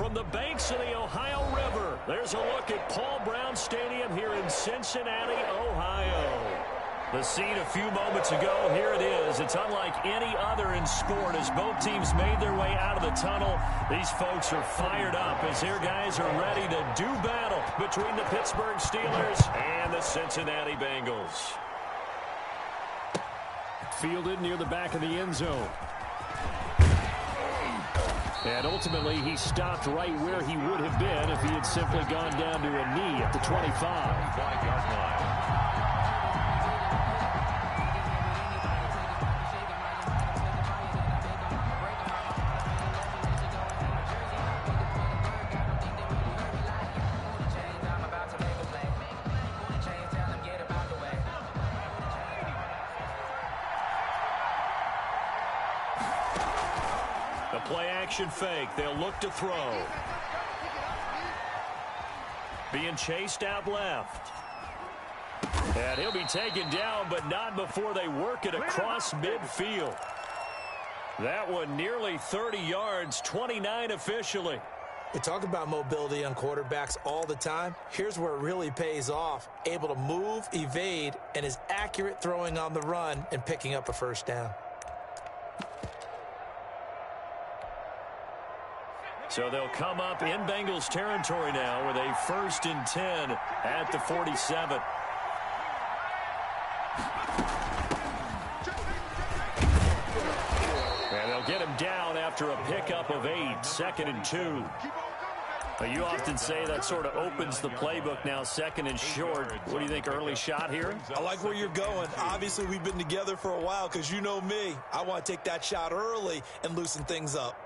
from the banks of the Ohio River, there's a look at Paul Brown Stadium here in Cincinnati, Ohio. The scene a few moments ago, here it is. It's unlike any other in sport as both teams made their way out of the tunnel. These folks are fired up as their guys are ready to do battle between the Pittsburgh Steelers and the Cincinnati Bengals. Fielded near the back of the end zone. And ultimately, he stopped right where he would have been if he had simply gone down to a knee at the 25-yard line. Play-action fake. They'll look to throw. Being chased out left. And he'll be taken down, but not before they work it across midfield. That one nearly 30 yards, 29 officially. We talk about mobility on quarterbacks all the time. Here's where it really pays off. Able to move, evade, and is accurate throwing on the run and picking up a first down. So they'll come up in Bengals territory now with a 1st and 10 at the 47. And they'll get him down after a pickup of 8, 2nd and 2. But you often say that sort of opens the playbook now, 2nd and short. What do you think, early shot here? I like where you're going. Obviously, we've been together for a while because you know me. I want to take that shot early and loosen things up.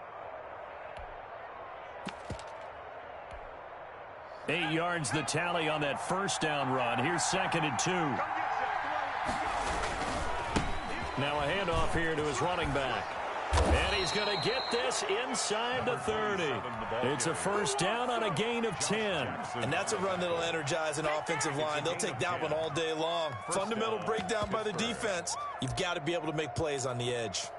8 yards the tally on that first down run. Here's 2nd and 2. Now a handoff here to his running back. And he's going to get this inside the 30. It's a first down on a gain of 10. And that's a run that'll energize an offensive line. They'll take that one all day long. Fundamental breakdown by the defense. You've got to be able to make plays on the edge.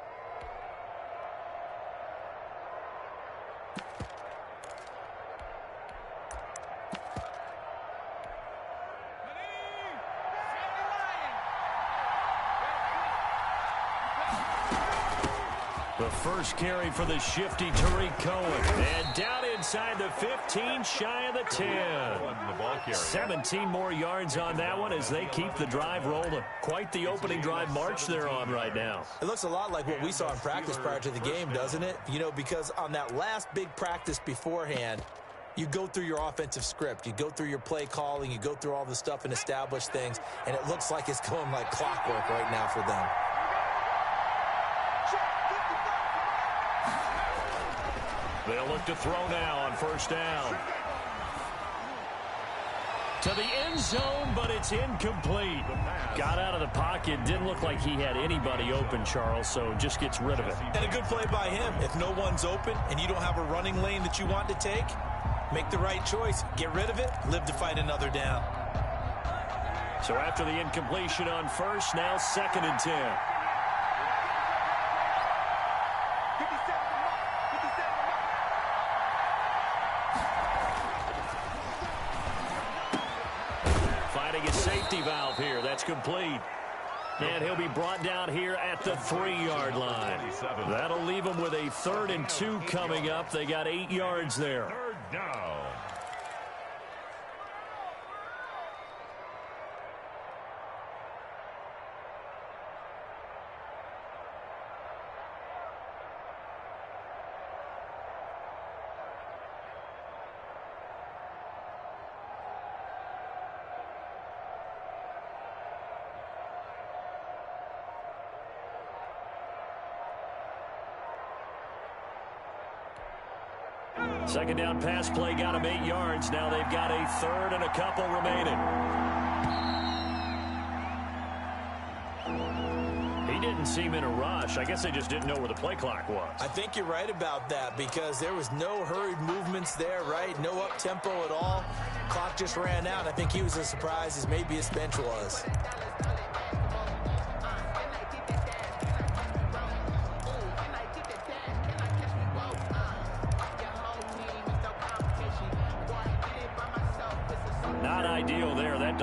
The first carry for the shifty Tariq Cohen. And down inside the 15, shy of the 10. 17 more yards on that one as they keep the drive rolling. Quite the opening drive march they're on right now. It looks a lot like what we saw in practice prior to the game, doesn't it? You know, because on that last big practice beforehand, you go through your offensive script. You go through your play calling. You go through all the stuff and establish things. And it looks like it's going like clockwork right now for them. They'll look to throw now on first down. To the end zone, but it's incomplete. Got out of the pocket. Didn't look like he had anybody open, Charles, so just gets rid of it. And a good play by him. If no one's open and you don't have a running lane that you want to take, make the right choice. Get rid of it. Live to fight another down. So after the incompletion on first, now 2nd and 10. Valve here. That's complete. And he'll be brought down here at the 3-yard line. That'll leave them with a 3rd and 2 coming up. They got 8 yards there. 3rd down. Second down pass play got him 8 yards. Now they've got a 3rd and a couple remaining. He didn't seem in a rush. I guess they just didn't know where the play clock was. I think you're right about that because there was no hurried movements there, right? No up-tempo at all. Clock just ran out. I think he was as surprised as maybe his bench was.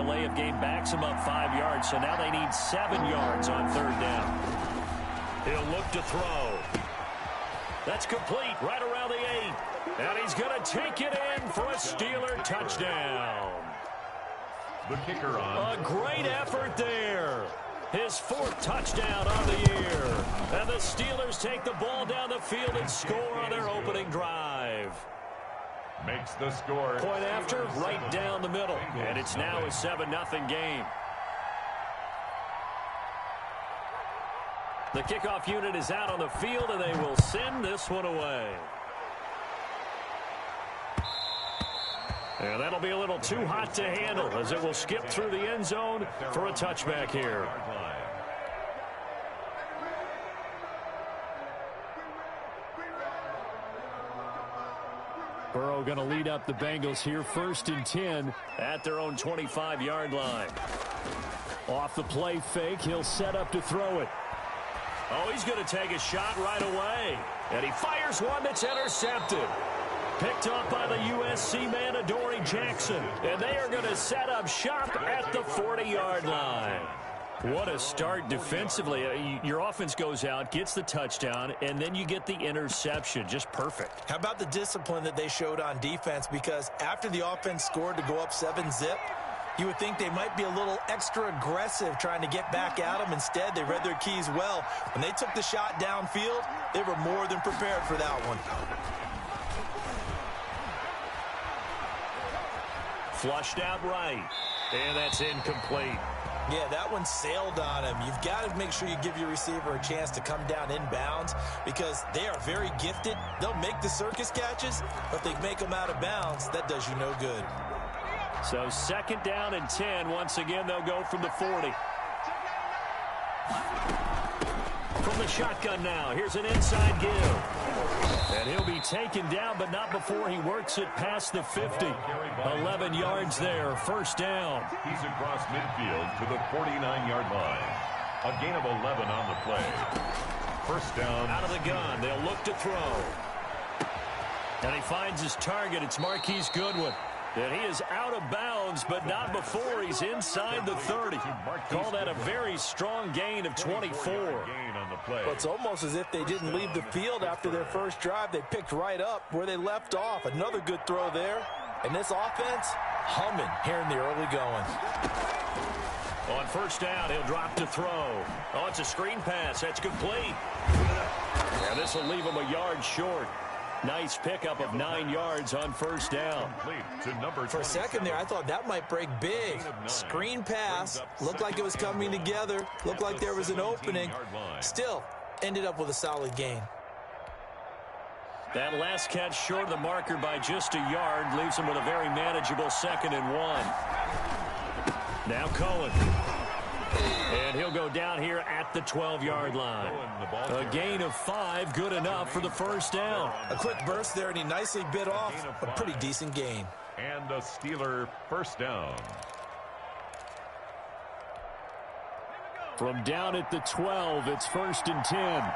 delay of game backs them up 5 yards, so now they need 7 yards on 3rd down. He'll look to throw. That's complete right around the 8. And he's going to take it in for a Steeler touchdown. The kicker on. A great effort there. His 4th touchdown on the year. And the Steelers take the ball down the field and score on their opening drive. Makes the score. Point after, right down the middle. And it's now a 7-0 game. The kickoff unit is out on the field, and they will send this one away. And that'll be a little too hot to handle as it will skip through the end zone for a touchback here. Burrow going to lead up the Bengals here, 1st and 10 at their own 25-yard line. Off the play fake, he'll set up to throw it. Oh, he's going to take a shot right away. And he fires one that's intercepted. Picked up by the USC man, Adoree Jackson. And they are going to set up shop at the 40-yard line. What a start defensively. Your offense goes out, gets the touchdown, and then you get the interception. Just perfect. How about the discipline that they showed on defense? Because after the offense scored to go up 7-zip, you would think they might be a little extra aggressive trying to get back at them. Instead, they read their keys well. When they took the shot downfield, they were more than prepared for that one. Flushed out right. And that's incomplete. Yeah, that one sailed on him. You've got to make sure you give your receiver a chance to come down inbounds because they are very gifted. They'll make the circus catches, but if they make them out of bounds, that does you no good. So 2nd down and 10. Once again, they'll go from the 40. From the shotgun now. Here's an inside give. And he'll be taken down, but not before he works it past the 50. 11 yards there. 1st down. He's across midfield to the 49-yard line. A gain of 11 on the play. 1st down. Out of the gun. They'll look to throw. And he finds his target. It's Marquise Goodwin. And he is out of bounds, but not before he's inside the 30. Call that a very strong gain of 24. Well, it's almost as if they didn't leave the field after their first drive. They picked right up where they left off. Another good throw there. And this offense, humming here in the early going. On 1st down, he'll drop to throw. Oh, it's a screen pass. That's complete. And this will leave him a yard short. Nice pickup of 9 yards on 1st down. For a second there, I thought that might break big. Screen pass. Looked like it was coming together. Looked like there was an opening. Still, ended up with a solid gain. That last catch short of the marker by just a yard leaves him with a very manageable 2nd and 1. Now Cohen. And he'll go down here at the 12-yard line. A gain of 5, good enough for the 1st down. A quick burst there, and he nicely bit off a pretty decent gain. And a Steeler 1st down. From down at the 12, it's 1st and 10.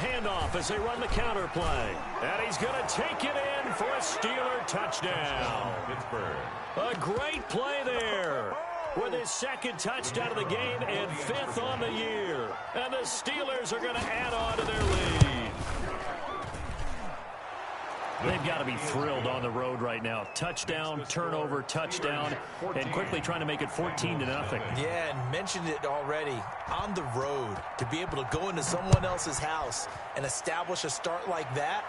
Handoff as they run the counter play. And he's going to take it in for a Steeler touchdown. Pittsburgh. A great play there with his 2nd touchdown of the game and 5th on the year. And the Steelers are going to add on to their lead. They've got to be thrilled on the road right now. Touchdown, turnover, touchdown, and quickly trying to make it 14-0. Yeah, and mentioned it already. On the road, to be able to go into someone else's house and establish a start like that,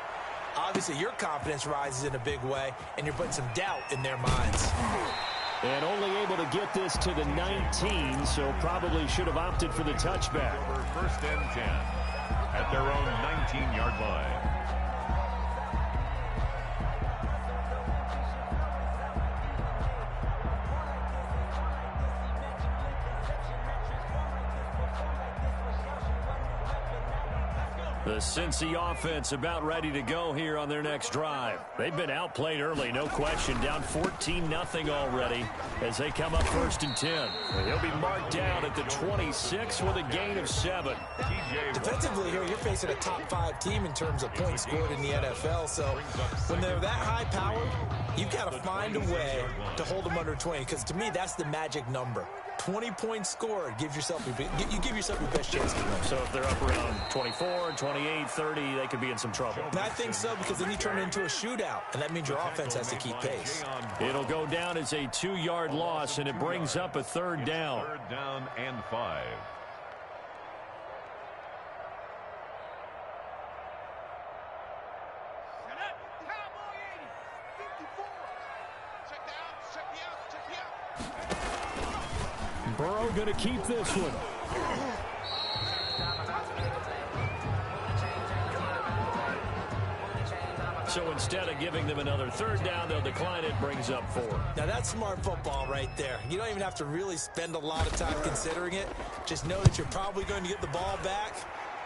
obviously your confidence rises in a big way, and you're putting some doubt in their minds. And only able to get this to the 19, so probably should have opted for the touchback. 1st and 10 at their own 19-yard line. The Cincy offense about ready to go here on their next drive. They've been outplayed early, no question. Down 14-0 already as they come up 1st and 10. He'll be marked down at the 26 with a gain of 7. Defensively here, you're facing a top 5 team in terms of points scored in the NFL. So when they're that high powered, you've got to find a way to hold them under 20. Because to me, that's the magic number. 20 points scored, you give yourself your best chance to win. So if they're up around 24, 28, 30, they could be in some trouble. And I think so, because then you turn it into a shootout, and that means your offense has to keep pace. It'll go down as a 2-yard loss, and it brings up a 3rd down. 3rd down and 5. Burrow going to keep this one. So instead of giving them another 3rd down, they'll decline it, brings up 4. Now that's smart football right there. You don't even have to really spend a lot of time considering it. Just know that you're probably going to get the ball back.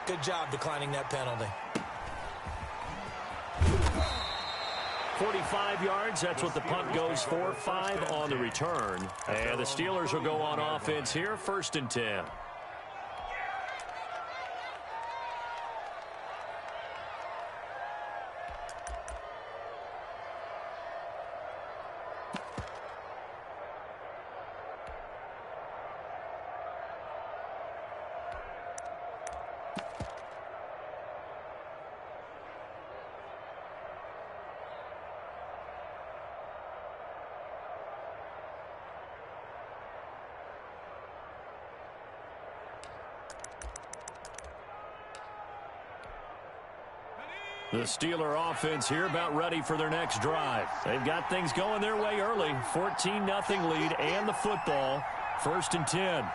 Good job declining that penalty. 45 yards, that's what the punt goes for. 5 on the return. And the Steelers will go on offense here, 1st and 10. The Steeler offense here about ready for their next drive. They've got things going their way early. 14-0 lead and the football. 1st and 10.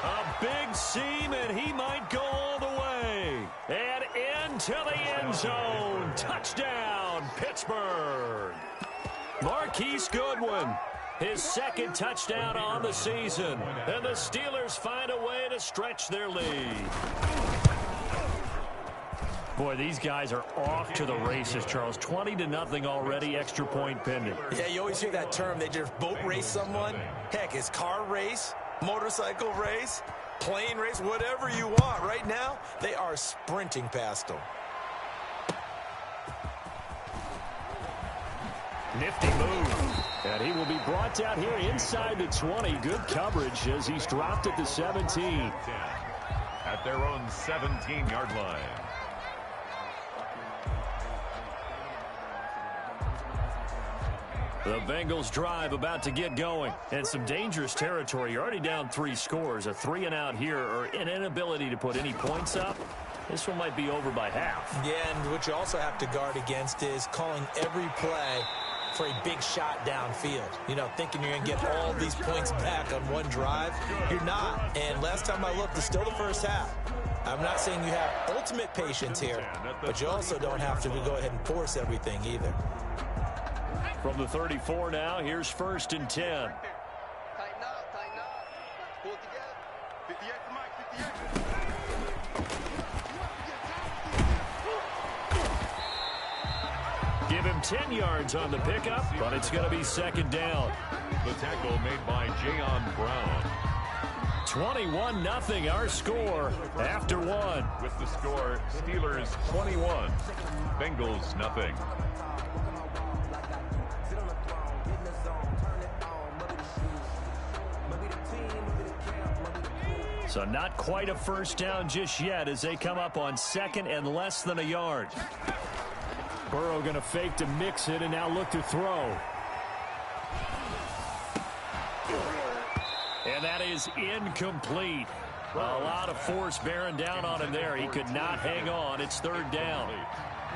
A big seam, and he might go all the way. And into the end zone. Touchdown, Pittsburgh. Marquise Goodwin. His 2nd touchdown on the season. And the Steelers find a way to stretch their lead. Boy, these guys are off to the races, Charles. 20-0 already, extra point pending. Yeah, you always hear that term. They just boat race someone. Heck, it's car race, motorcycle race, plane race, whatever you want. Right now, they are sprinting past them. Nifty move. And he will be brought down here inside the 20. Good coverage as he's dropped at the 17. At their own 17-yard line. The Bengals drive about to get going. And some dangerous territory. You're already down 3 scores. A 3-and-out here or an inability to put any points up. This one might be over by half. Yeah, and what you also have to guard against is calling every play for a big shot downfield. You know, thinking you're going to get all these points back on one drive. You're not. And last time I looked, it's still the first half. I'm not saying you have ultimate patience here, but you also don't have to go ahead and force everything either. From the 34 now, here's 1st and 10. Tighten up, pull together. 58 to Mike, 58. Give him 10 yards on the pickup, but it's going to be 2nd down. The tackle made by Jayon Brown. 21-0 our score after 1. With the score, Steelers 21, Bengals nothing. So not quite a first down just yet as they come up on 2nd and less than a yard. Burrow going to fake to mix it and now look to throw. And that is incomplete. A lot of force bearing down on him there. He could not hang on. It's 3rd down.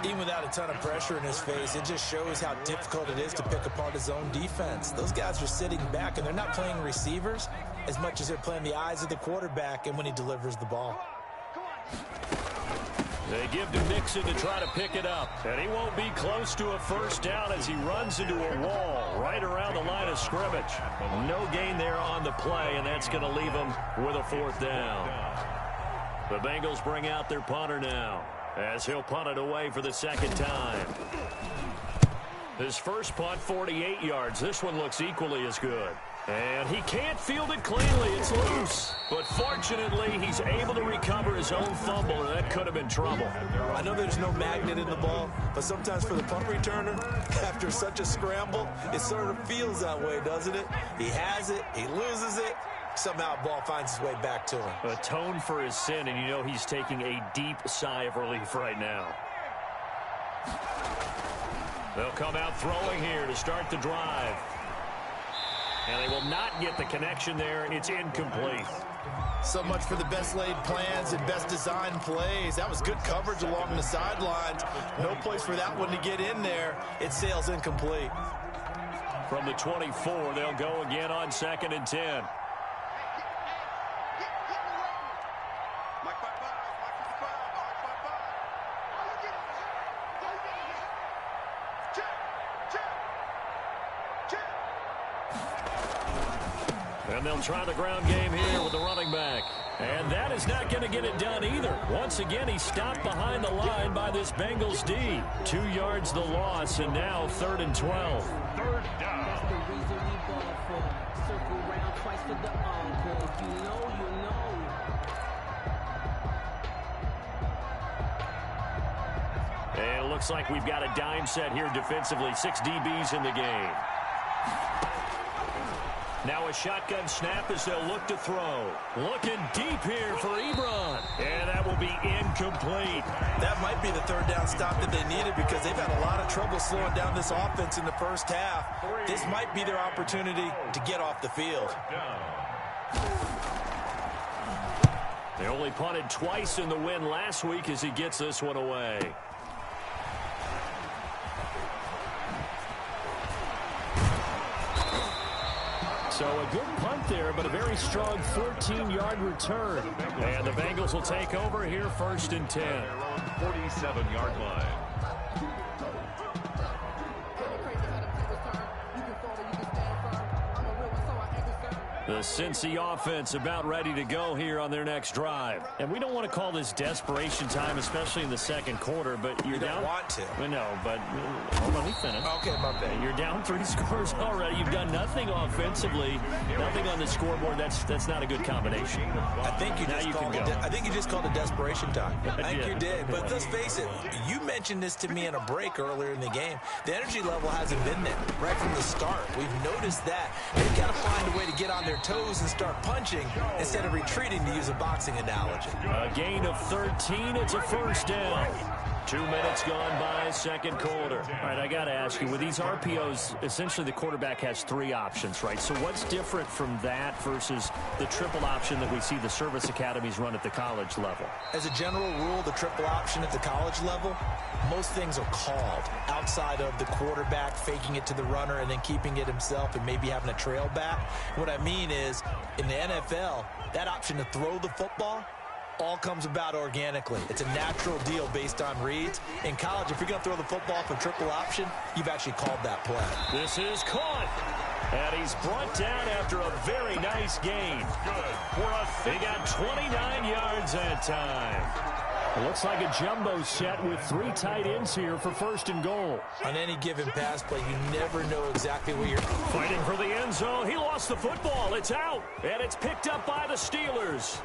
Even without a ton of pressure in his face, it just shows how difficult it is to pick apart his own defense. Those guys are sitting back, and they're not playing receivers as much as they're playing the eyes of the quarterback and when he delivers the ball. They give to Mixon to try to pick it up. And he won't be close to a first down as he runs into a wall right around the line of scrimmage. No gain there on the play, and that's going to leave him with a fourth down. The Bengals bring out their punter now as he'll punt it away for the second time. His first punt, 48 yards. This one looks equally as good. And he can't field it cleanly. It's loose. But fortunately, he's able to recover his own fumble, or that could have been trouble. I know there's no magnet in the ball, but sometimes for the punt returner, after such a scramble, it sort of feels that way, doesn't it? He has it, he loses it, somehow ball finds its way back to him. Atone for his sin, and you know he's taking a deep sigh of relief right now. They'll come out throwing here to start the drive. And they will not get the connection there. It's incomplete. So much for the best laid plans and best designed plays. That was good coverage along the sidelines. No place for that one to get in there. It sails incomplete. From the 24, they'll go again on 2nd and 10. And they'll try the ground game here with the running back. And that is not going to get it done either. Once again, he's stopped behind the line by this Bengals D. 2 yards the loss, and now 3rd and 12. Third down. That's the reason we ball for. Circle round twice for the encore. If you know, you know. And it looks like we've got a dime set here defensively. 6 DBs in the game. Now a shotgun snap as they'll look to throw. Looking deep here for Ebron. And that will be incomplete. That might be the third down stop that they needed because they've had a lot of trouble slowing down this offense in the first half. This might be their opportunity to get off the field. They only punted twice in the win last week as he gets this one away. So a good punt there, but a very strong 14-yard return. And the Bengals will take over here 1st and 10. 47-yard line. The Cincy offense about ready to go here on their next drive. And we don't want to call this desperation time, especially in the second quarter, but you're down. You don't want to. No, but hold on, let me finish. Okay, my bad. You're down 3 scores already. You've done nothing offensively, nothing on the scoreboard. That's not a good combination. I think you just called it desperation time. I think you did. But Yeah. let's face it, you mentioned this to me in a break earlier in the game. The energy level hasn't been there right from the start. We've noticed that. They've got to find a way to get on their toes and start punching instead of retreating, to use a boxing analogy. A gain of 13. It's a first down. 2 minutes gone by, second quarter. All right, I got to ask you, with these RPOs, essentially the quarterback has 3 options, right? So what's different from that versus the triple option that we see the service academies run at the college level? As a general rule, the triple option at the college level, most things are called outside of the quarterback faking it to the runner and then keeping it himself and maybe having a trail back. What I mean is, in the NFL, that option to throw the football all comes about organically. It's a natural deal based on reads. In college, if you're going to throw the football for triple option, you've actually called that play. This is caught. And he's brought down after a very nice gain. They got 29 yards that time. It looks like a jumbo set with 3 tight ends here for 1st and goal. On any given pass play, you never know exactly where you're Fighting for the end zone. He lost the football. It's out. And it's picked up by the Steelers.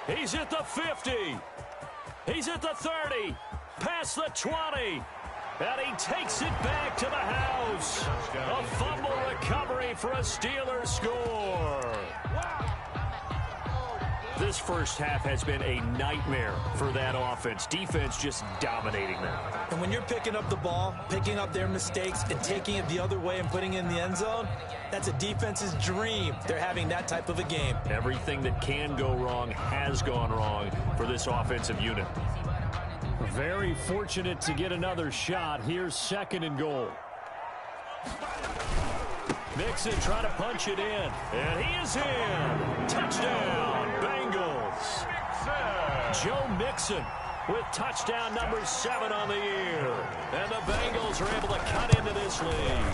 He's at the 50. He's at the 30. Past the 20. And he takes it back to the house. A fumble recovery for a Steelers score. This first half has been a nightmare for that offense. Defense just dominating them. And when you're picking up the ball, picking up their mistakes, and taking it the other way and putting it in the end zone, that's a defense's dream. They're having that type of a game. Everything that can go wrong has gone wrong for this offensive unit. Very fortunate to get another shot. Here's 2nd and goal. Mixon trying to punch it in. And he is in. Touchdown, Bengals. Joe Mixon with touchdown number 7 on the year. And the Bengals are able to cut into this lead.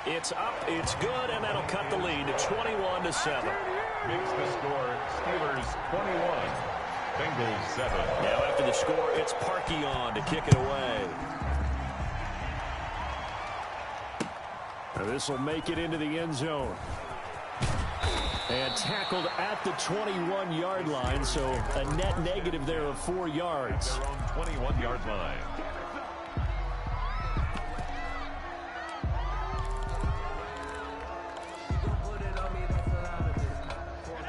It's up, it's good, and that'll cut the lead to 21-7. Makes the score Steelers 21, Bengals 7. Now after the score, it's Parkey on to kick it away. This will make it into the end zone. And tackled at the 21-yard line, so a net negative there of 4 yards. Their own 21-yard line.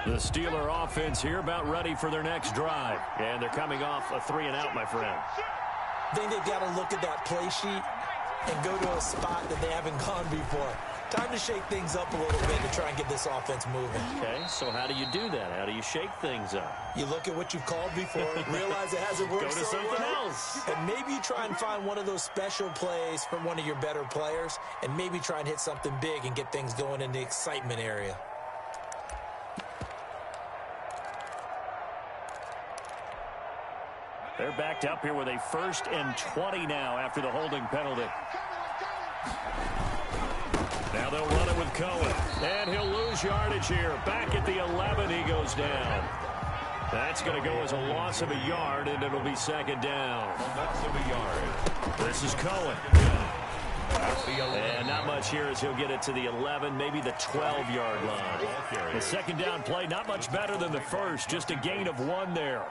The Steeler offense here about ready for their next drive. And they're coming off a 3-and-out, my friend. I think they've got to look at that play sheet and go to a spot that they haven't gone before. Time to shake things up a little bit to try and get this offense moving. Okay, so how do you do that? How do you shake things up? You look at what you've called before, realize it hasn't worked. Go to so something well, else. and maybe you try and find one of those special plays from one of your better players, and maybe try and hit something big and get things going in the excitement area. They're backed up here with a 1st and 20 now after the holding penalty. Now they'll run it with Cohen. And he'll lose yardage here. Back at the 11, he goes down. That's going to go as a loss of a yard, and it'll be 2nd down. Loss of a yard. This is Cohen. And not much here as he'll get it to the 11, maybe the 12-yard line. The 2nd down play, not much better than the first. Just a gain of 1 there.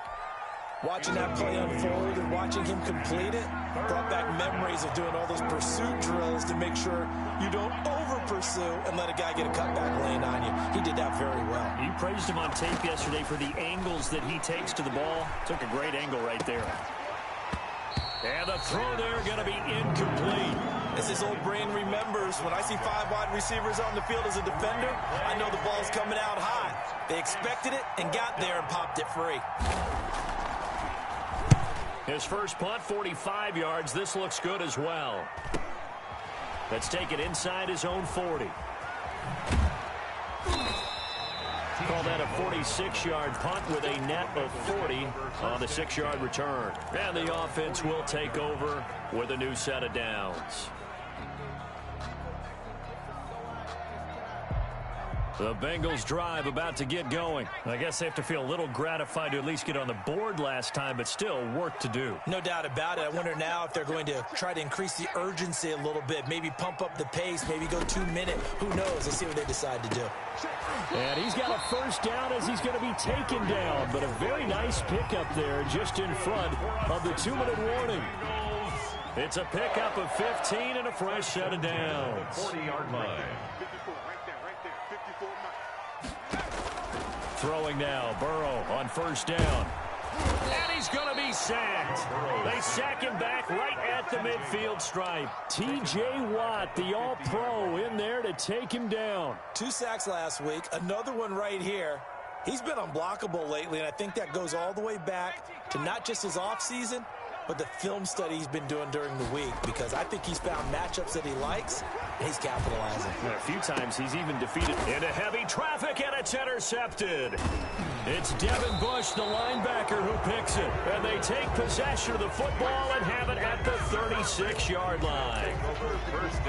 Watching that play unfold and watching him complete it brought back memories of doing all those pursuit drills to make sure you don't over-pursue and let a guy get a cutback lane on you. He did that very well. You praised him on tape yesterday for the angles that he takes to the ball. Took a great angle right there. And the throw there going to be incomplete. As his old brain remembers, when I see 5 wide receivers on the field as a defender, I know the ball's coming out high. They expected it and got there and popped it free. His first punt, 45 yards. This looks good as well. Let's take it inside his own 40. Call that a 46-yard punt with a net of 40 on the 6-yard return. And the offense will take over with a new set of downs. The Bengals drive about to get going. I guess they have to feel a little gratified to at least get on the board last time, but still work to do. No doubt about it. I wonder now if they're going to try to increase the urgency a little bit, maybe pump up the pace, maybe go 2-minute. Who knows? Let's see what they decide to do. And he's got a 1st down as he's going to be taken down, but a very nice pickup there just in front of the 2-minute warning. It's a pickup of 15 and a fresh set of downs. 40-yard line. Throwing now, Burrow on 1st down. And he's going to be sacked. They sack him back right at the midfield stripe. T.J. Watt, the all-pro, in there to take him down. 2 sacks last week, another one right here. He's been unblockable lately, and I think that goes all the way back to not just his offseason, but the film study he's been doing during the week, because I think he's found matchups that he likes, and he's capitalizing. And a few times he's even defeated into heavy traffic, and it's intercepted. It's Devin Bush, the linebacker, who picks it. And they take possession of the football and have it at the 36-yard line.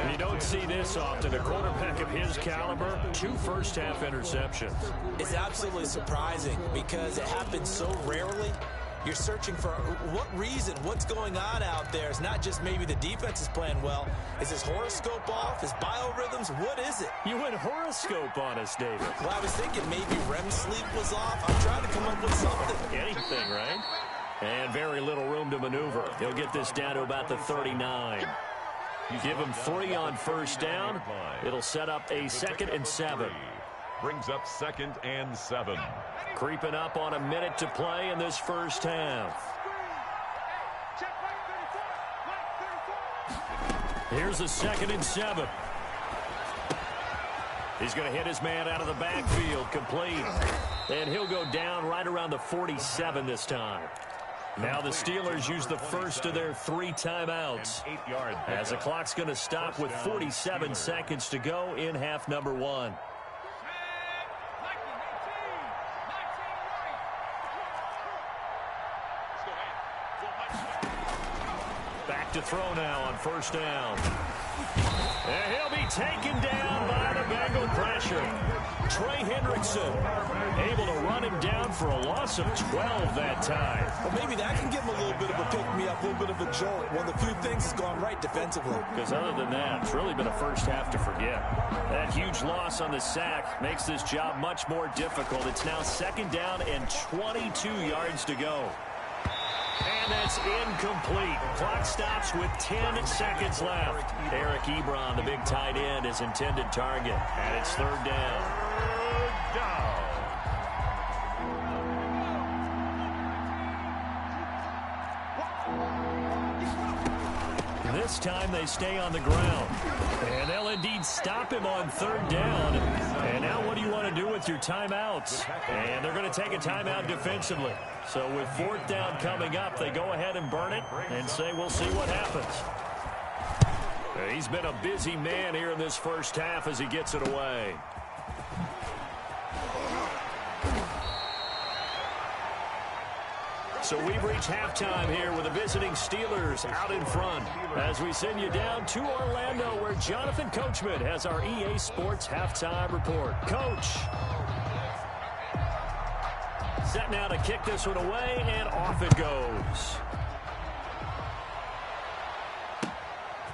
And you don't see this often. A quarterback of his caliber, 2 first-half interceptions. It's absolutely surprising because it happens so rarely. You're searching for what reason, what's going on out there. It's not just maybe the defense is playing well. Is his horoscope off? His biorhythms? What is it? You went horoscope on us, David. Well, I was thinking maybe REM sleep was off. I'm trying to come up with something. Anything, right? And very little room to maneuver. He'll get this down to about the 39. You give him 3 on 1st down. It'll set up a 2nd and 7. Brings up 2nd and 7. Creeping up on a minute to play in this first half. Here's a 2nd and 7. He's going to hit his man out of the backfield, complete. And he'll go down right around the 47 this time. Now the Steelers use the first of their 3 timeouts. As the clock's going to stop with 47 seconds to go in half number 1. look to throw now on first down. And he'll be taken down by the Bengal pressure. Trey Hendrickson able to run him down for a loss of 12 that time. Well, maybe that can give him a little bit of a pick-me-up, a little bit of a jolt. One of the few things has gone right defensively. Because other than that, it's really been a first half to forget. That huge loss on the sack makes this job much more difficult. It's now second down and 22 yards to go. And that's incomplete. Clock stops with 10 seconds left. Eric Ebron, the big tight end, is intended target. And it's third down. This time they stay on the ground. And they'll indeed stop him on third down. And now what do you want to do with your timeouts? And they're going to take a timeout defensively. So with fourth down coming up, they go ahead and burn it and say we'll see what happens. He's been a busy man here in this first half as he gets it away. So we've reached halftime here with the visiting Steelers out in front as we send you down to Orlando where Jonathan Coachman has our EA Sports halftime report. Coach. Set now to kick this one away, and off it goes.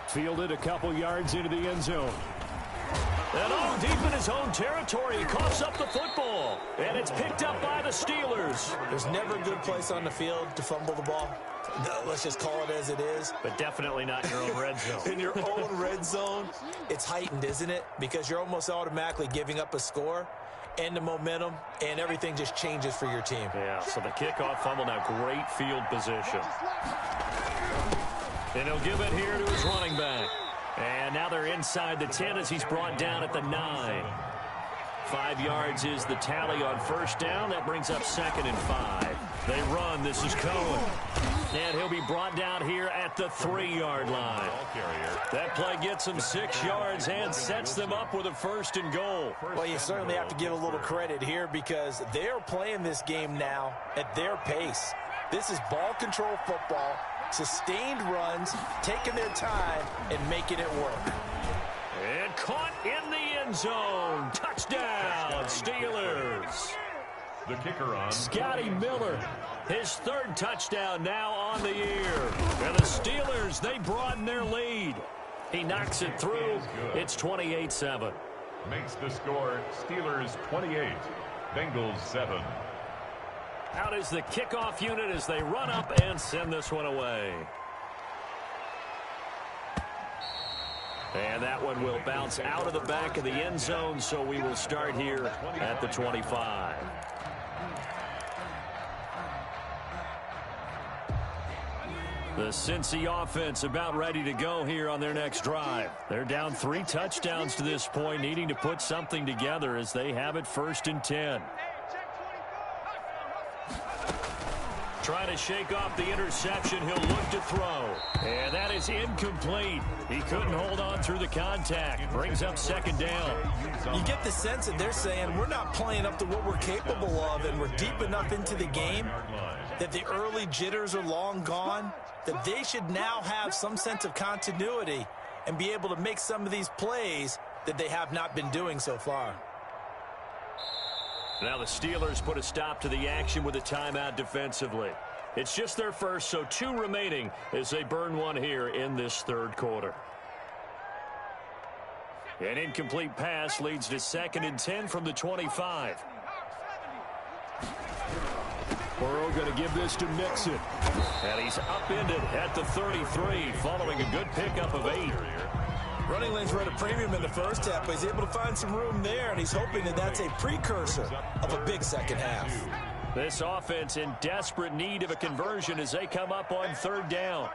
Fielded a couple yards into the end zone. And deep in his own territory, he coughs up the football. And it's picked up by the Steelers. There's never a good place on the field to fumble the ball. No, let's just call it as it is. But definitely not in your own red zone. In your own red zone, it's heightened, isn't it? Because you're almost automatically giving up a score and the momentum, and everything just changes for your team. Yeah, so the kickoff fumble, now great field position. And he'll give it here to his running back. And now they're inside the 10 as he's brought down at the 9. 5 yards is the tally on first down. That brings up second and 5. They run. This is Cohen. And he'll be brought down here at the 3-yard line. That play gets them 6 yards and sets them up with a first and goal. Well, you certainly have to give a little credit here because they're playing this game now at their pace. This is ball control football, sustained runs, taking their time, and making it work. And caught in the end zone. Touchdown, Steelers. The kicker on. Scotty Miller, his third touchdown now on the year. And the Steelers, they broaden their lead. He knocks it through. It's 28-7. Makes the score Steelers 28, Bengals 7. Out is the kickoff unit as they run up and send this one away. And that one will bounce out of the back of the end zone, so we will start here at the 25. The Cincy offense about ready to go here on their next drive. They're down 3 touchdowns to this point, needing to put something together as they have it first and 10. Trying to shake off the interception. He'll look to throw. And that is incomplete. He couldn't hold on through the contact. Brings up second down. You get the sense that they're saying we're not playing up to what we're capable of, and we're deep enough into the game that the early jitters are long gone, that they should now have some sense of continuity and be able to make some of these plays that they have not been doing so far. Now the Steelers put a stop to the action with a timeout defensively. It's just their first, so 2 remaining as they burn one here in this third quarter. An incomplete pass leads to second and 10 from the 25. Burrow going to give this to Mixon. And he's upended at the 33 following a good pickup of 8. Running lanes were at a premium in the first half, but he's able to find some room there, and he's hoping that that's a precursor of a big second half. This offense in desperate need of a conversion as they come up on third down.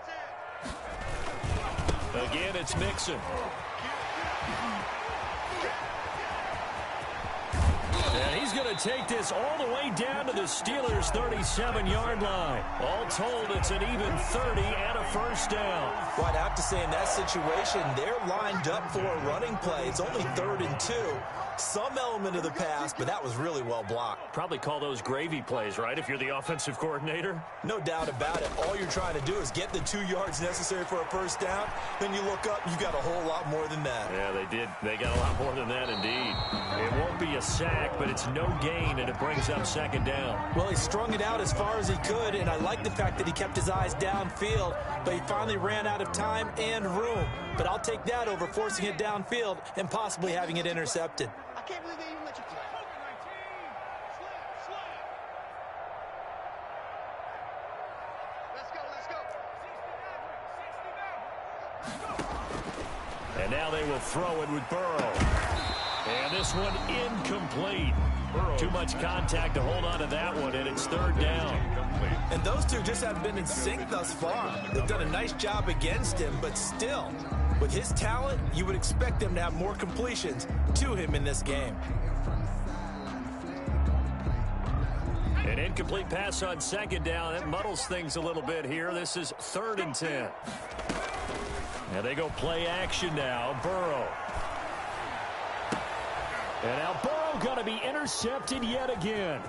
Again, it's Mixon. And he's He's going to take this all the way down to the Steelers' 37-yard line. All told, it's an even 30 and a first down. Well, I'd have to say in that situation, they're lined up for a running play. It's only 3rd and 2. Some element of the pass, but that was really well blocked. Probably call those gravy plays, right, if you're the offensive coordinator? No doubt about it. All you're trying to do is get the 2 yards necessary for a first down. Then you look up, you got a whole lot more than that. Yeah, they did. They got a lot more than that, indeed. It won't be a sack, but it's no gain, and it brings up 2nd down. Well, he strung it out as far as he could, and I like the fact that he kept his eyes downfield, but he finally ran out of time and room. But I'll take that over forcing it downfield and possibly having it intercepted. I can't believe they even let you play. Let's go. And now they will throw it with Burrow. And this one incomplete. Too much contact to hold on to that one, and it's 3rd down. And those two just haven't been in sync thus far. They've done a nice job against him, but still, with his talent, you would expect them to have more completions to him in this game. An incomplete pass on 2nd down. It muddles things a little bit here. This is 3rd and 10. And they go play action now. Burrow. And now Burrow going to be intercepted yet again.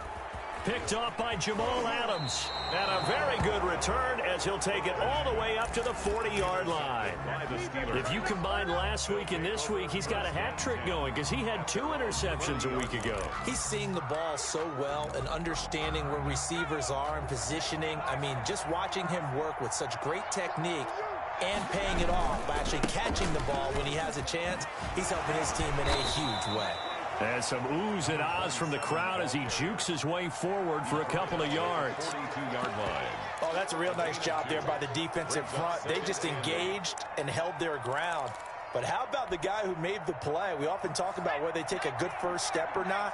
Picked off by Jamal Adams. And a very good return as he'll take it all the way up to the 40-yard line. If you combine last week and this week, he's got a hat trick going because he had 2 interceptions a week ago. He's seeing the ball so well and understanding where receivers are and positioning. I mean, just watching him work with such great technique and paying it off by actually catching the ball when he has a chance, he's helping his team in a huge way. And some oohs and ahs from the crowd as he jukes his way forward for a couple of yards. 42-yard line. Oh, that's a real nice job there by the defensive front. They just engaged and held their ground. But how about the guy who made the play? We often talk about whether they take a good first step or not.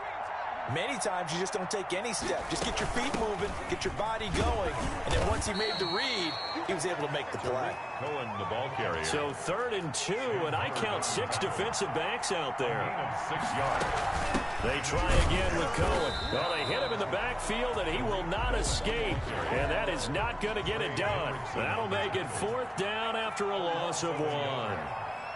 Many times you just don't take any step. Just get your feet moving, get your body going, and then once he made the read, he was able to make the play. Cohen, the ball carrier. So 3rd and 2, and I count 6 defensive backs out there. 6 yards. They try again with Cohen. Well, they hit him in the backfield, and he will not escape. And that is not going to get it done. That'll make it 4th down after a loss of 1.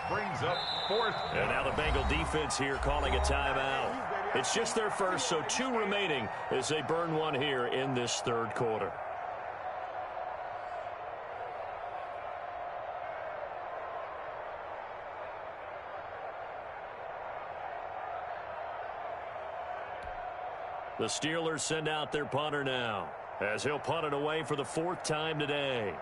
Brings up 4th. And now the Bengal defense here calling a timeout. It's just their first, so 2 remaining as they burn 1 here in this 3rd quarter. The Steelers send out their punter now as he'll punt it away for the 4th time today.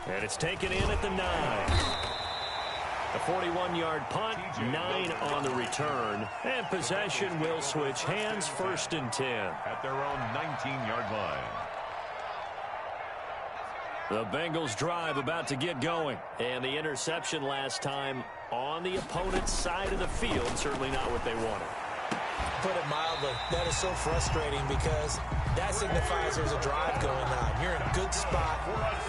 And it's taken in at the 9. A 41-yard punt, 9 on the return. And possession will switch hands, 1st and 10. At their own 19-yard line. The Bengals drive about to get going. And the interception last time on the opponent's side of the field. Certainly not what they wanted. Put it mildly, that is so frustrating because that signifies there's a drive going on. You're in a good spot,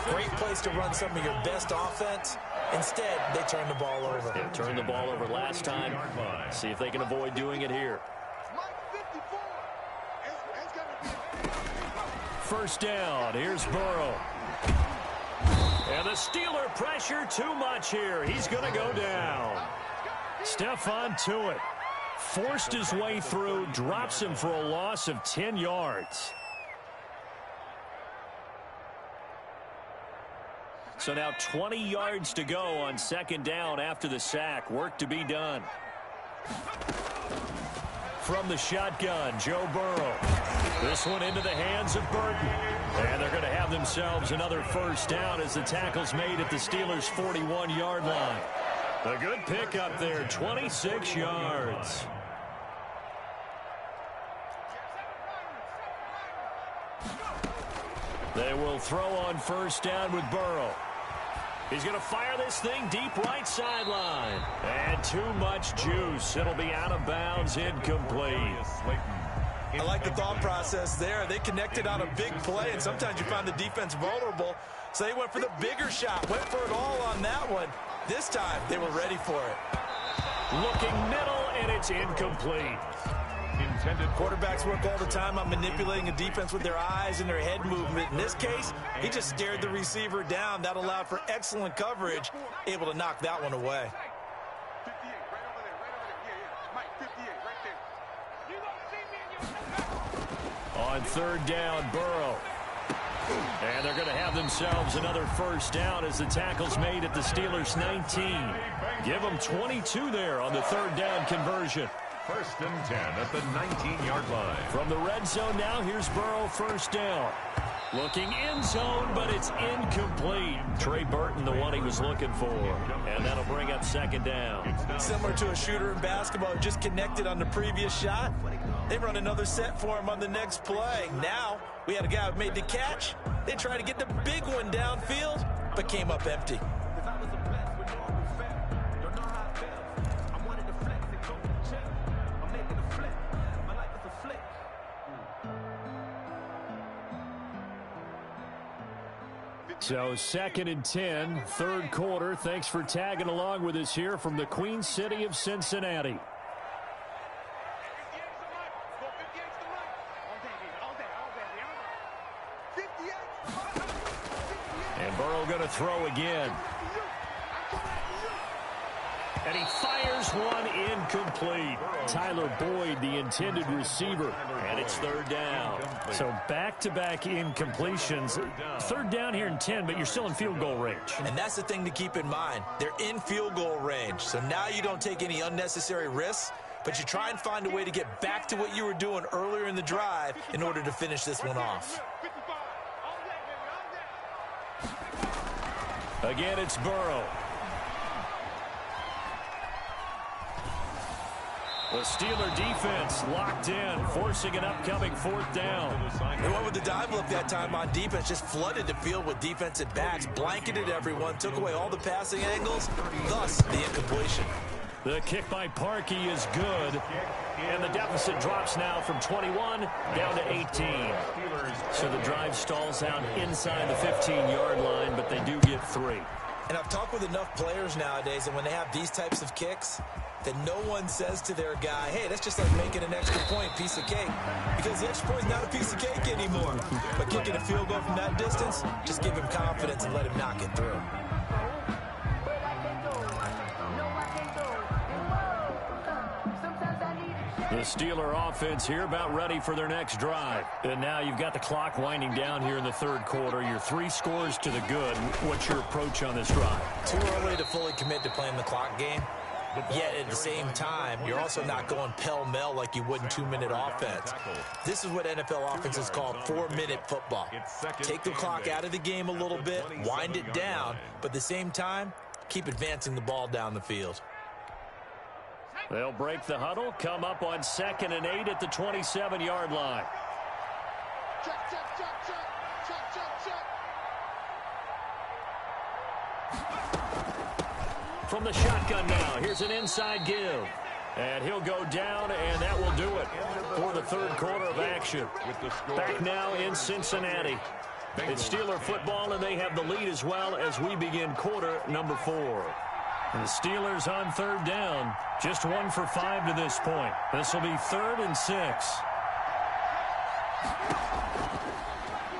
great place to run some of your best offense. Instead, they turn the ball over. They turned the ball over last time. See if they can avoid doing it here. 1st down. Here's Burrow. And the Steeler pressure too much here. He's going to go down. Stephon Tuitt forced his way through, drops him for a loss of 10 yards. So now 20 yards to go on 2nd down after the sack. Work to be done. From the shotgun, Joe Burrow. This one into the hands of Burton. And they're going to have themselves another 1st down as the tackle's made at the Steelers' 41-yard line. A good pick up there, 26 yards. They will throw on 1st down with Burrow. He's going to fire this thing deep right sideline. And too much juice. It'll be out of bounds, incomplete. I like the thought process there. They connected on a big play, and sometimes you find the defense vulnerable. So they went for the bigger shot, went for it all on that one. This time, they were ready for it. Looking middle, and it's incomplete. Quarterbacks work all the time on manipulating a defense with their eyes and their head movement. In this case, he just stared the receiver down. That allowed for excellent coverage, able to knock that one away. 58, right over there, right over there. Yeah, Mike, 58, right there. You don't see me in your... On third down, Burrow. And they're going to have themselves another first down as the tackle's made at the Steelers' 19. Give them 22 there on the third down conversion. First and 10 at the 19-yard line. From the red zone now, here's Burrow, first down. Looking end zone, but it's incomplete. Trey Burton, the one he was looking for. And that'll bring up second down. Similar to a shooter in basketball, just connected on the previous shot. They run another set for him on the next play. Now, we had a guy who made the catch. They tried to get the big one downfield, but came up empty. So second and 10, third quarter. Thanks for tagging along with us here from the Queen City of Cincinnati. And Burrow going to throw again. And he fires one incomplete. Tyler Boyd, the intended receiver, and it's third down. So back-to-back incompletions. Third down here in 10, but you're still in field goal range. And that's the thing to keep in mind. They're in field goal range, so now you don't take any unnecessary risks, but you try and find a way to get back to what you were doing earlier in the drive in order to finish this one off. Again, it's Burrow. The Steeler defense locked in, forcing an upcoming fourth down. They went with the dive look that time on defense, just flooded the field with defensive backs, blanketed everyone, took away all the passing angles, thus the incompletion. The kick by Parkey is good, and the deficit drops now from 21 down to 18. So the drive stalls out inside the 15-yard line, but they do get 3. And I've talked with enough players nowadays, and when they have these types of kicks, that no one says to their guy, hey, that's just like making an extra point, piece of cake. Because the extra point is not a piece of cake anymore. But kicking a field goal from that distance, just give him confidence and let him knock it through. The Steeler offense here about ready for their next drive. And now you've got the clock winding down here in the third quarter. Your 3 scores to the good. What's your approach on this drive? Too early to fully commit to playing the clock game. Yet at the same time, you're also not going pell-mell like you would in 2-minute offense. This is what NFL offenses call 4-minute football. Take the clock out of the game a little bit, wind it down, but at the same time, keep advancing the ball down the field. They'll break the huddle, come up on 2nd and 8 at the 27-yard line. Check, check, check, check, check, check, check. From the shotgun now, here's an inside give. And he'll go down, and that will do it for the third quarter of action. Back now in Cincinnati. It's Steeler football, and they have the lead as well as we begin quarter number 4. And the Steelers on third down, just 1 for 5 to this point. This will be 3rd and 6.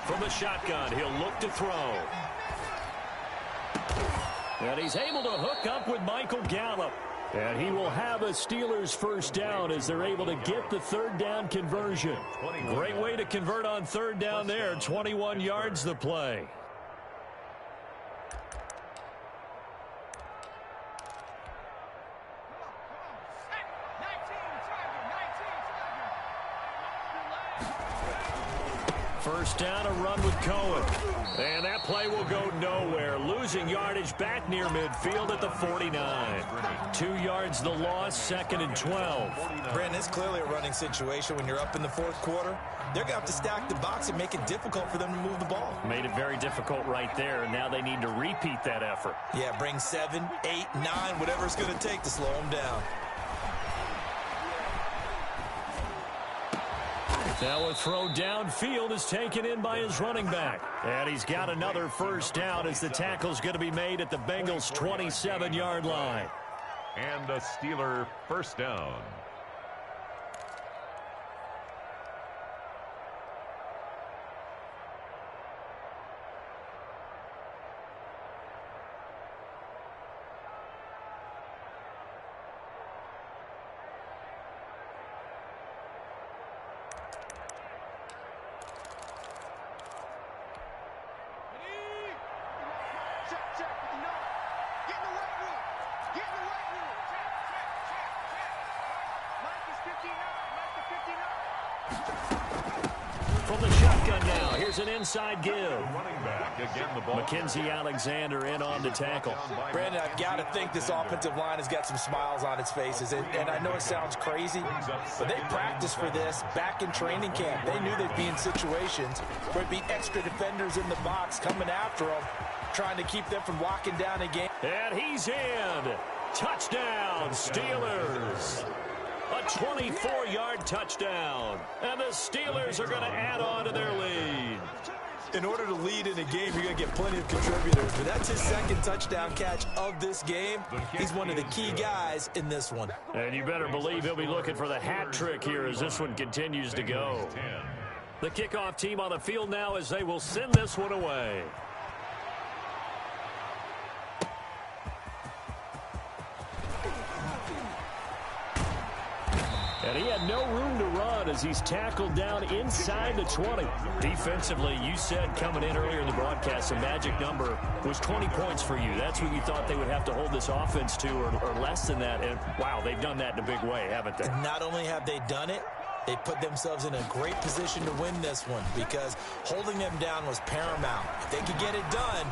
From the shotgun, he'll look to throw. And he's able to hook up with Michael Gallup. And he will have a Steelers first down as they're able to get the third down conversion. Great way to convert on third down there. 21 yards the play. First down, a run with Cohen. And that play will go nowhere. Losing yardage back near midfield at the 49. 2 yards the loss, 2nd and 12. Brandon, it's clearly a running situation when you're up in the fourth quarter. They're going to have to stack the box and make it difficult for them to move the ball. Made it very difficult right there, and now they need to repeat that effort. Yeah, bring 7, 8, 9, whatever it's going to take to slow them down. Now a throw downfield is taken in by his running back. And he's got another first down as the tackle's going to be made at the Bengals' 27-yard line. And a Steeler first down. From the shotgun now, here's an inside give. Running back, again, the ball. Mackenzie Alexander in on the tackle. Brandon, I've got to think this offensive line has got some smiles on its faces. And I know it sounds crazy, but they practiced for this back in training camp. They knew they'd be in situations where it'd be extra defenders in the box coming after them, trying to keep them from locking down a game. And he's in. Touchdown, Steelers. A 24-yard touchdown. And the Steelers are going to add on to their lead. In order to lead in a game, you're going to get plenty of contributors. But that's his second touchdown catch of this game. He's one of the key guys in this one. And you better believe he'll be looking for the hat trick here as this one continues to go. The kickoff team on the field now as they will send this one away. And he had no room to run as he's tackled down inside the 20. Defensively, you said coming in earlier in the broadcast, the magic number was 20 points for you. That's what you thought they would have to hold this offense to or less than that. And, wow, they've done that in a big way, haven't they? And not only have they done it, they put themselves in a great position to win this one because holding them down was paramount. If they could get it done,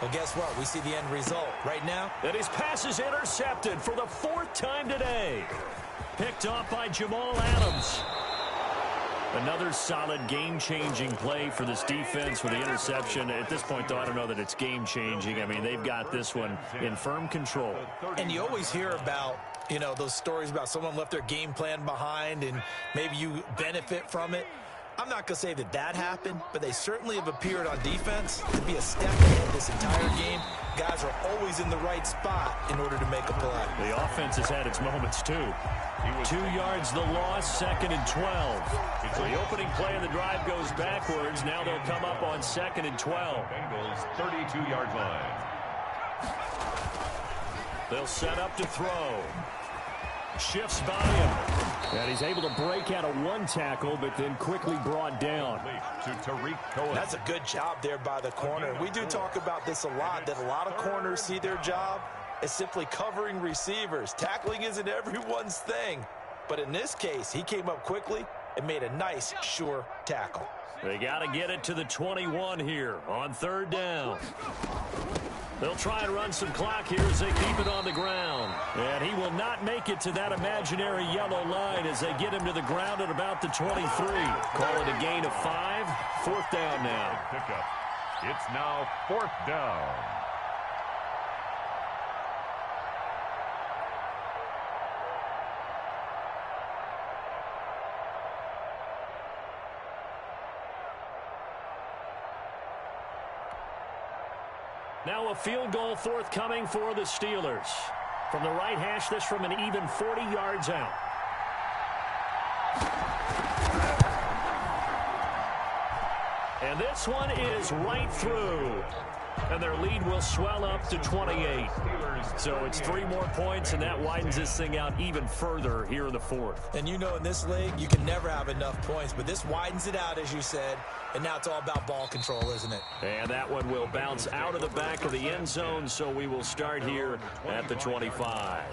well, guess what? We see the end result right now. And his pass is intercepted for the fourth time today. Picked off by Jamal Adams. Another solid game-changing play for this defense with the interception. At this point, though, I don't know that it's game-changing. I mean, they've got this one in firm control. And you always hear about, you know, those stories about someone left their game plan behind and maybe you benefit from it. I'm not going to say that that happened, but they certainly have appeared on defense to be a step ahead this entire game. Guys are always in the right spot in order to make a play. The offense has had its moments, too. 2 yards the loss, 2nd and 12. So the opening play of the drive goes backwards. Now they'll come up on 2nd and 12. Bengals 32-yard line. They'll set up to throw. Shifts by him. And he's able to break out of one tackle, but then quickly brought down. To Tariq Cohen. That's a good job there by the corner. We do talk about this a lot, that a lot of corners see their job as simply covering receivers. Tackling isn't everyone's thing. But in this case, he came up quickly and made a nice, sure tackle. They got to get it to the 21 here on 3rd down. They'll try and run some clock here as they keep it on the ground. And he will not make it to that imaginary yellow line as they get him to the ground at about the 23. Call it a gain of 5. 4th down now. Pickup. It's now 4th down. Now a field goal forthcoming for the Steelers. From the right hash, this from an even 40 yards out. And this one is right through. And their lead will swell up to 28. So it's 3 more points, and that widens this thing out even further here in the 4th. And you know in this league, you can never have enough points, but this widens it out, as you said, and now it's all about ball control, isn't it? And that one will bounce out of the back of the end zone, so we will start here at the 25.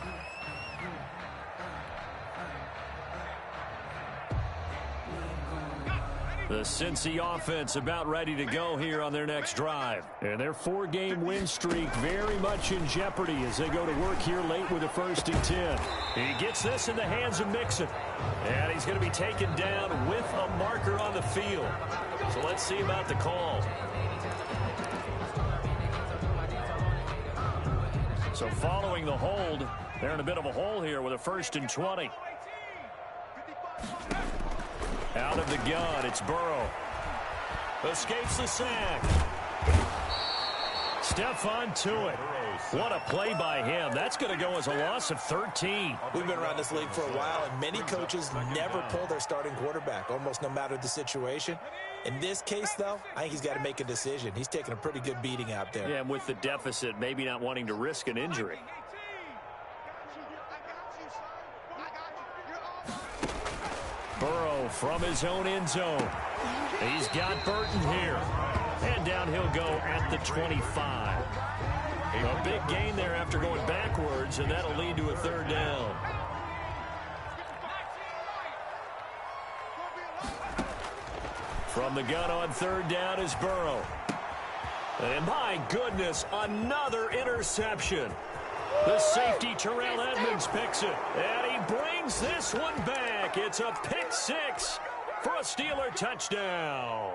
The Cincy offense about ready to go here on their next drive. And their 4-game win streak very much in jeopardy as they go to work here late with a 1st and 10. He gets this in the hands of Mixon. And he's going to be taken down with a marker on the field. So let's see about the call. So following the hold, they're in a bit of a hole here with a 1st and 20. Out of the gun, it's Burrow. Escapes the sack. Stephon Tuitt. What a play by him. That's going to go as a loss of 13. We've been around this league for a while, and many coaches never pull their starting quarterback, almost no matter the situation. In this case, though, I think he's got to make a decision. He's taking a pretty good beating out there. Yeah, and with the deficit, maybe not wanting to risk an injury. Burrow from his own end zone. He's got Burton here. And down he'll go at the 25. A big gain there after going backwards, and that'll lead to a third down. From the gun on third down is Burrow. And my goodness, another interception. The safety, Terrell Edmonds, picks it. And he brings this one back. It's a pick six for a Steeler touchdown.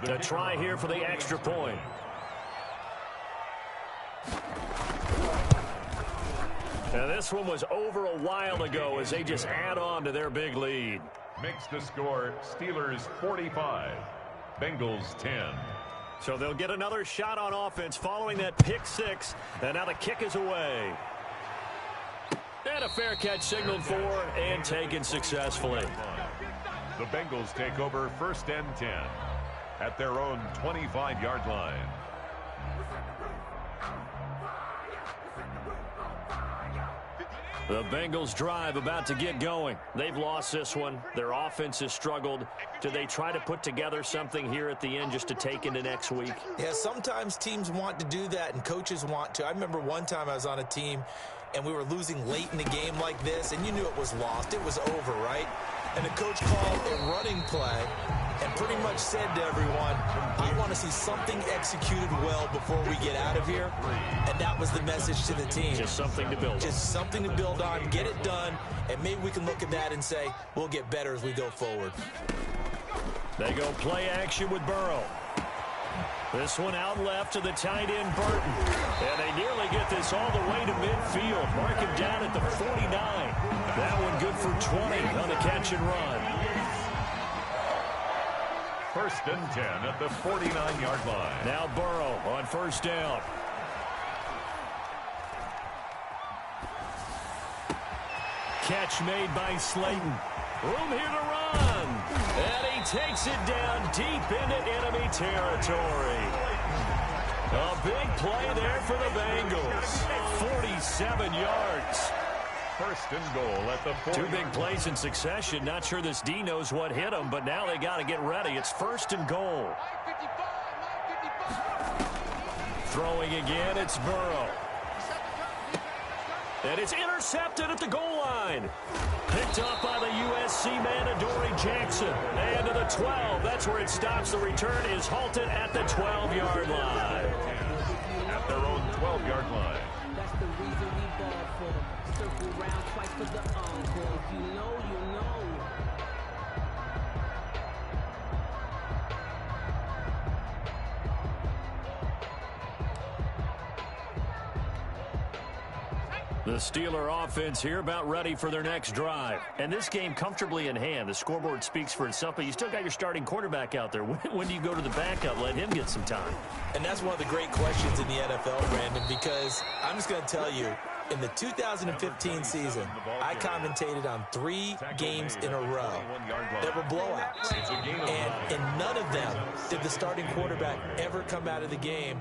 To try here for the extra point. And this one was over a while ago as they just add on to their big lead. Makes the score Steelers 45, Bengals 10. So they'll get another shot on offense following that pick six. And now the kick is away. And a fair catch signaled for and taken successfully. The Bengals take over 1st and 10 at their own 25-yard line. The Bengals drive about to get going. They've lost this one. Their offense has struggled. Do they try to put together something here at the end just to take into next week? Yeah, sometimes teams want to do that and coaches want to. I remember one time I was on a team and we were losing late in the game like this, and you knew it was lost. It was over, right? And the coach called a running play and pretty much said to everyone, I want to see something executed well before we get out of here. And that was the message to the team. Just something to build on. Just something to build on, get it done, and maybe we can look at that and say, we'll get better as we go forward. They go play action with Burrow. This one out left to the tight end, Burton. And they nearly get this all the way to midfield. Mark him down at the 49. That one good for 20 on the catch and run. 1st and 10 at the 49-yard line. Now Burrow on first down. Catch made by Slayton. Room here to run. And he takes it down deep into enemy territory. A big play there for the Bengals. 47 yards. 1st and goal at the 40. Two big plays in succession. Not sure this D knows what hit him, but now they got to get ready. It's 1st and goal. Throwing again, it's Burrow. And it's intercepted at the goal line. Picked up by the USC man, Adoree Jackson. And to the 12. That's where it stops. The return is halted at the 12-yard line. At their own 12-yard line. That's the reason we ball for. Circle round twice for the encore. If you know, you know. The Steeler offense here about ready for their next drive. And this game comfortably in hand. The scoreboard speaks for itself, but you still got your starting quarterback out there. When do you go to the backup? Let him get some time. And that's one of the great questions in the NFL, Brandon, because I'm just going to tell you, in the 2015 season, I commentated on 3 games in a row that were blowouts. And in none of them did the starting quarterback ever come out of the game